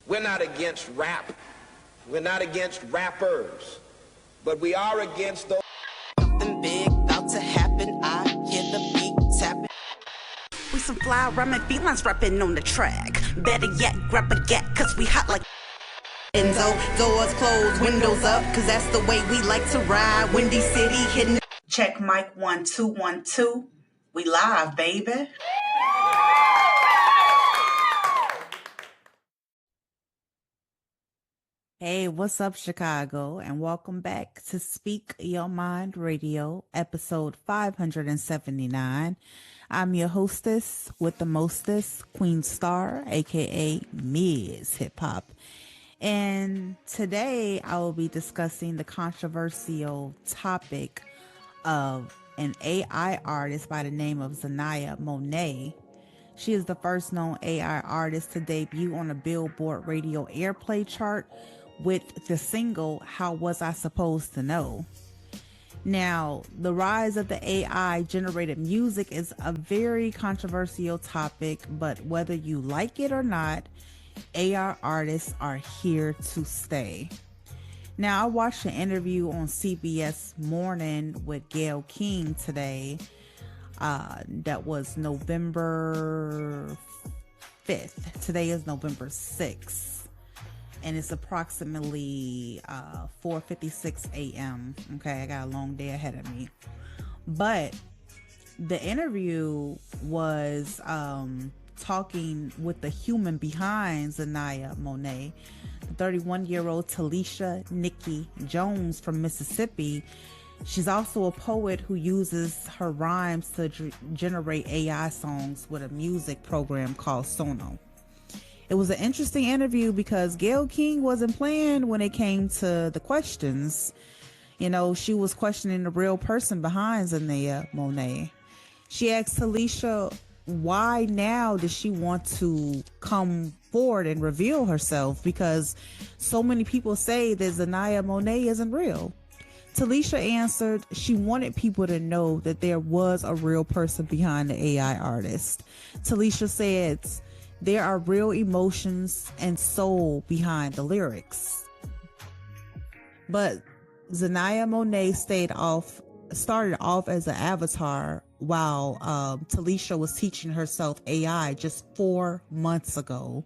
We're not against rap. We're not against rappers. But we are against those. Something big about to happen. I hear the beat tapping. We some fly rhyming felines rapping on the track. Better yet, grab a gat, cause we hot like Enzo. Doors closed, windows up, cause that's the way we like to ride. Windy City hitting. Check mic 1 2 1 2. We live, baby. Hey, what's up, Chicago? And welcome back to Speak Your Mind Radio, episode 579. I'm your hostess with the mostest, Queen Star, aka MzHipHop. And today I will be discussing the controversial topic of an AI artist by the name of Xania Monet. She is the first known AI artist to debut on a Billboard radio airplay chart with the single How Was I Supposed to Know? Now, the rise of the AI generated music is a very controversial topic, but whether you like it or not, AI artists are here to stay. Now, I watched an interview on CBS Morning with Gayle King today. That was November 5th. Today is November 6th. And it's approximately 4:56 a.m. Okay, I got a long day ahead of me. But the interview was talking with the human behind Xania Monet, the 31-year-old Talisha Nikki Jones from Mississippi. She's also a poet who uses her rhymes to generate AI songs with a music program called Sono. It was an interesting interview because Gayle King wasn't playing when it came to the questions. You know, she was questioning the real person behind Xania Monet. She asked Talisha why now does she want to come forward and reveal herself, because so many people say that Xania Monet isn't real. Talisha answered she wanted people to know that there was a real person behind the AI artist. Talisha said there are real emotions and soul behind the lyrics. But Xania Monet started off as an avatar while Talisha was teaching herself AI just 4 months ago.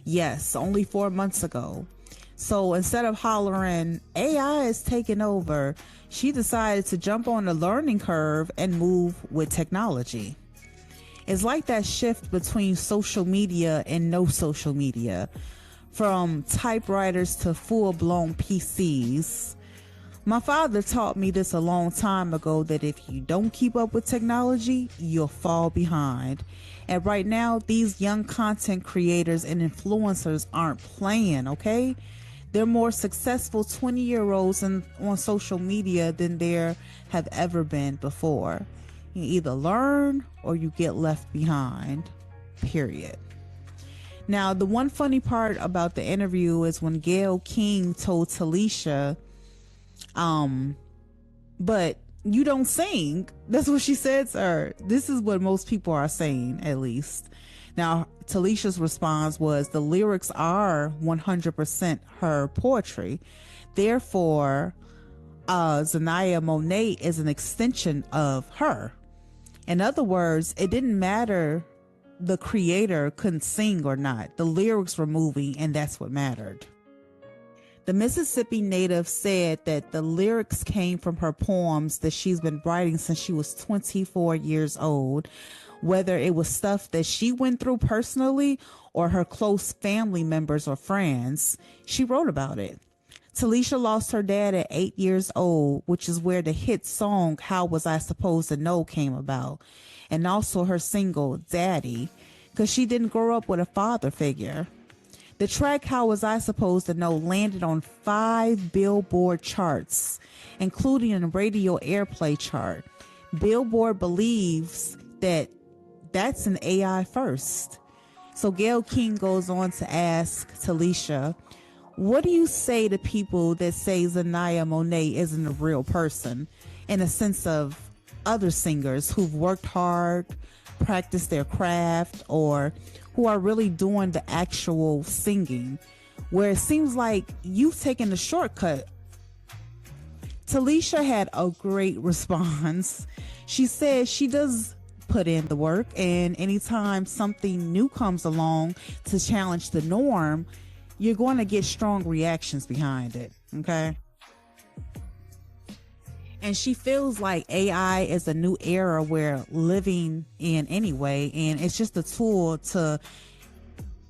Yes, only 4 months ago. So instead of hollering, AI is taking over, she decided to jump on the learning curve and move with technology. It's like that shift between social media and no social media, from typewriters to full-blown PCs. My father taught me this a long time ago, that if you don't keep up with technology, you'll fall behind. And right now, these young content creators and influencers aren't playing, okay? They're more successful 20-year-olds on social media than there have ever been before. You either learn or you get left behind, period. Now, the one funny part about the interview is when Gayle King told Talisha, but you don't sing. That's what she said to her. This is what most people are saying, at least. Now, Talisha's response was the lyrics are 100% her poetry. Therefore, Xania Monet is an extension of her. In other words, it didn't matter the creator couldn't sing or not. The lyrics were moving, and that's what mattered. The Mississippi native said that the lyrics came from her poems that she's been writing since she was 24 years old. Whether it was stuff that she went through personally or her close family members or friends, she wrote about it. Talisha lost her dad at 8 years old, which is where the hit song How Was I Supposed to Know came about, and also her single Daddy, because she didn't grow up with a father figure. The track How Was I Supposed to Know landed on 5 Billboard charts, including a radio airplay chart. Billboard believes that that's an AI first. So Gayle King goes on to ask Talisha, what do you say to people that say Xania Monet isn't a real person, in a sense of other singers who've worked hard, practiced their craft, or who are really doing the actual singing, where it seems like you've taken the shortcut. Talisha had a great response. She said she does put in the work, and anytime something new comes along to challenge the norm, you're going to get strong reactions behind it. Okay. And she feels like AI is a new era we're living in anyway, and it's just a tool to,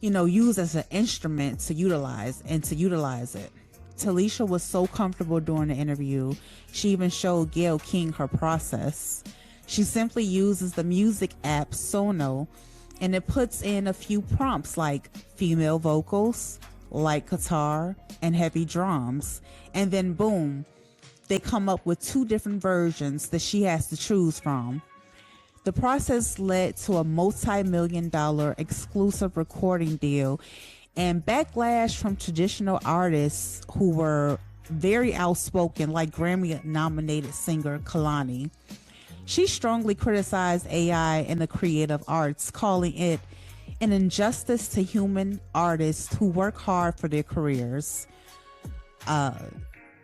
use as an instrument to utilize it. Talisha was so comfortable during the interview, she even showed Gayle King her process. She simply uses the music app Sono, and it puts in a few prompts like female vocals, light guitar, and heavy drums. And then boom, they come up with 2 different versions that she has to choose from. The process led to a multi-million-dollar exclusive recording deal and backlash from traditional artists who were very outspoken, like Grammy-nominated singer Kalani. She strongly criticized AI in the creative arts, calling it an injustice to human artists who work hard for their careers.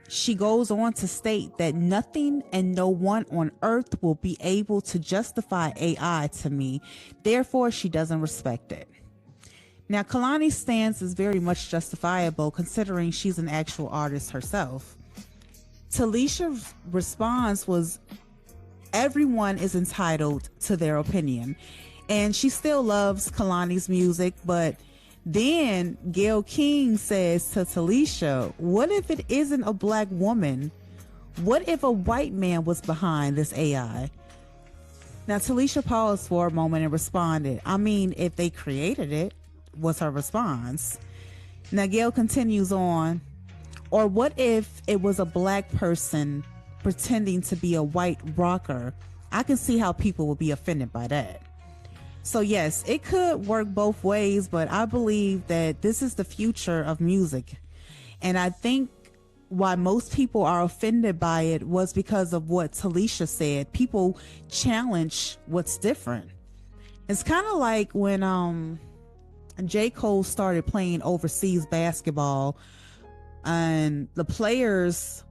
She goes on to state that nothing and no one on earth will be able to justify AI to me. Therefore, she doesn't respect it. Now, Kalani's stance is very much justifiable considering she's an actual artist herself. Talisha's response was, everyone is entitled to their opinion. And she still loves Kalani's music, but then Gayle King says to Talisha, what if it isn't a black woman? What if a white man was behind this AI? Now, Talisha paused for a moment and responded, I mean, if they created it, was her response. Now, Gayle continues on, or what if it was a black person pretending to be a white rocker? I can see how people would be offended by that. So yes, it could work both ways, but I believe that this is the future of music. And I think why most people are offended by it was because of what Talisha said. People challenge what's different. It's kind of like when J. Cole started playing overseas basketball, and the players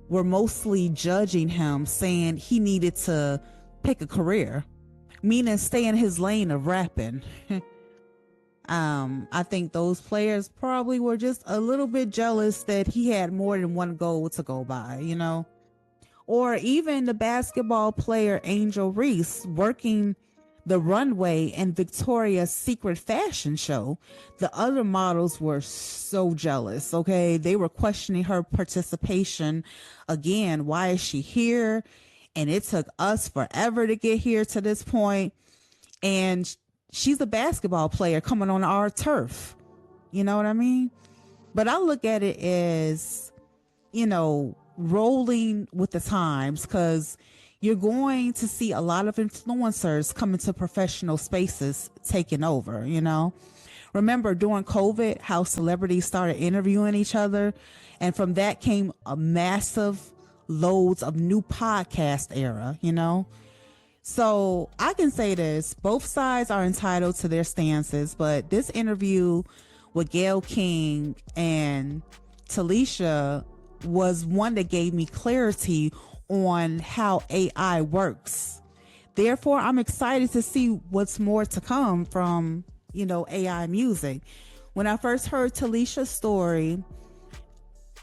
were mostly judging him, saying he needed to pick a career, meaning stay in his lane of rapping. I think those players probably were just a little bit jealous that he had more than one goal to go by, Or even the basketball player Angel Reese working the runway in Victoria's Secret fashion show. The other models were so jealous, okay? They were questioning her participation. Again, why is she here? And it took us forever to get here to this point. And she's a basketball player coming on our turf. You know what I mean? But I look at it as, rolling with the times, because you're going to see a lot of influencers come into professional spaces taking over, Remember during COVID, how celebrities started interviewing each other, and from that came a massive loads of new podcast era, So I can say this, both sides are entitled to their stances, but this interview with Gayle King and Talisha was one that gave me clarity on how AI works. Therefore, I'm excited to see what's more to come from, AI music. When I first heard Talisha's story,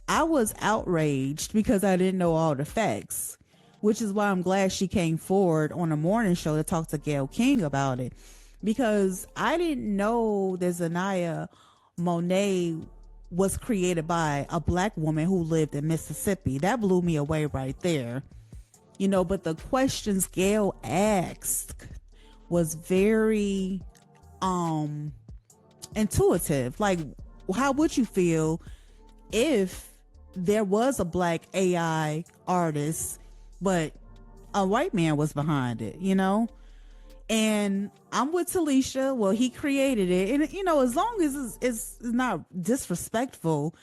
I was outraged because I didn't know all the facts, which is why I'm glad she came forward on a morning show to talk to Gayle King about it, because I didn't know that Xania Monet was created by a black woman who lived in Mississippi. That blew me away right there. But the questions Gayle asked was very intuitive. Like, how would you feel if there was a black AI artist, but a white man was behind it, And I'm with Talisha. Well, he created it. And, as long as it's not disrespectful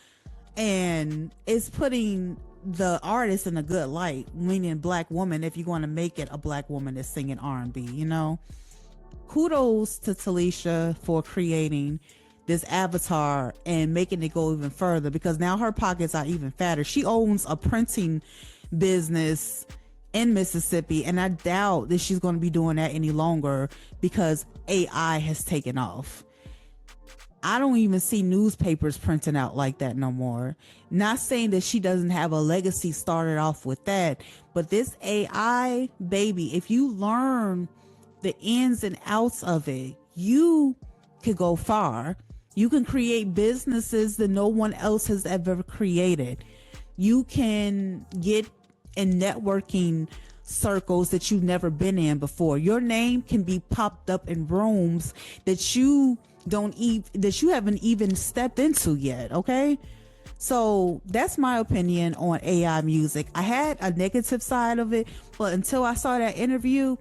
and it's putting the artist in a good light, meaning black woman, if you're going to make it a black woman that's singing R&B, kudos to Talisha for creating this avatar and making it go even further, because now her pockets are even fatter. She owns a printing business in Mississippi, and I doubt that she's going to be doing that any longer because AI has taken off. I don't even see newspapers printing out like that no more. Not saying that she doesn't have a legacy started off with that, but this AI, baby, if you learn the ins and outs of it, you could go far. You can create businesses that no one else has ever created. You can get in networking circles that you've never been in before. Your name can be popped up in rooms that you haven't even stepped into yet. Okay, so that's my opinion on AI music. I had a negative side of it, but until I saw that interview,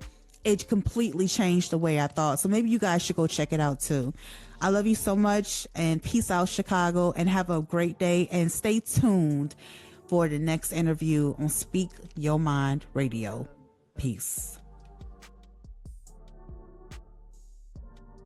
it completely changed the way I thought. So maybe you guys should go check it out too. I love you so much, and peace out, Chicago, and have a great day, and stay tuned for the next interview on Speak Your Mind Radio. Peace.